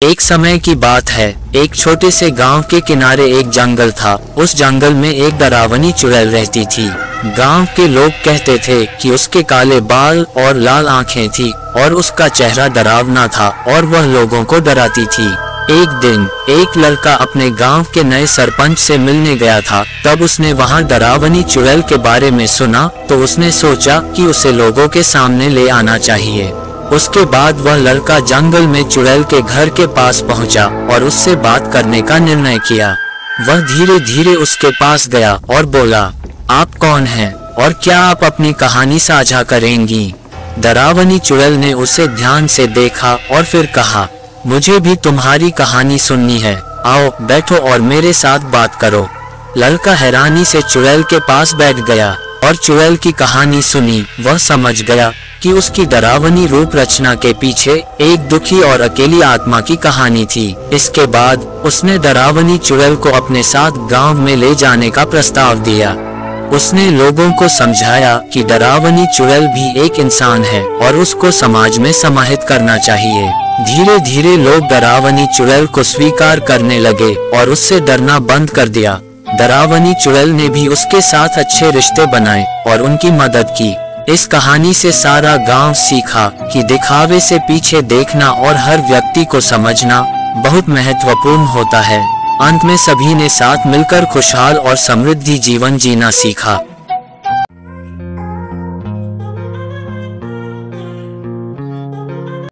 एक समय की बात है, एक छोटे से गांव के किनारे एक जंगल था। उस जंगल में एक डरावनी चुड़ैल रहती थी। गांव के लोग कहते थे कि उसके काले बाल और लाल आंखें थी और उसका चेहरा डरावना था और वह लोगों को डराती थी। एक दिन एक लड़का अपने गांव के नए सरपंच से मिलने गया था। तब उसने वहां डरावनी चुड़ैल के बारे में सुना तो उसने सोचा कि उसे लोगों के सामने ले आना चाहिए। उसके बाद वह लड़का जंगल में चुड़ैल के घर के पास पहुंचा और उससे बात करने का निर्णय किया। वह धीरे धीरे उसके पास गया और बोला, आप कौन हैं और क्या आप अपनी कहानी साझा करेंगी? डरावनी चुड़ैल ने उसे ध्यान से देखा और फिर कहा, मुझे भी तुम्हारी कहानी सुननी है। आओ बैठो और मेरे साथ बात करो। लड़का हैरानी से चुड़ैल के पास बैठ गया और चुड़ैल की कहानी सुनी। वह समझ गया कि उसकी डरावनी रूप रचना के पीछे एक दुखी और अकेली आत्मा की कहानी थी। इसके बाद उसने डरावनी चुड़ैल को अपने साथ गांव में ले जाने का प्रस्ताव दिया। उसने लोगों को समझाया कि डरावनी चुड़ैल भी एक इंसान है और उसको समाज में समाहित करना चाहिए। धीरे धीरे लोग डरावनी चुड़ैल को स्वीकार करने लगे और उससे डरना बंद कर दिया। डरावनी चुड़ैल ने भी उसके साथ अच्छे रिश्ते बनाए और उनकी मदद की। इस कहानी से सारा गांव सीखा कि दिखावे से पीछे देखना और हर व्यक्ति को समझना बहुत महत्वपूर्ण होता है। अंत में सभी ने साथ मिलकर खुशहाल और समृद्धि जीवन जीना सीखा।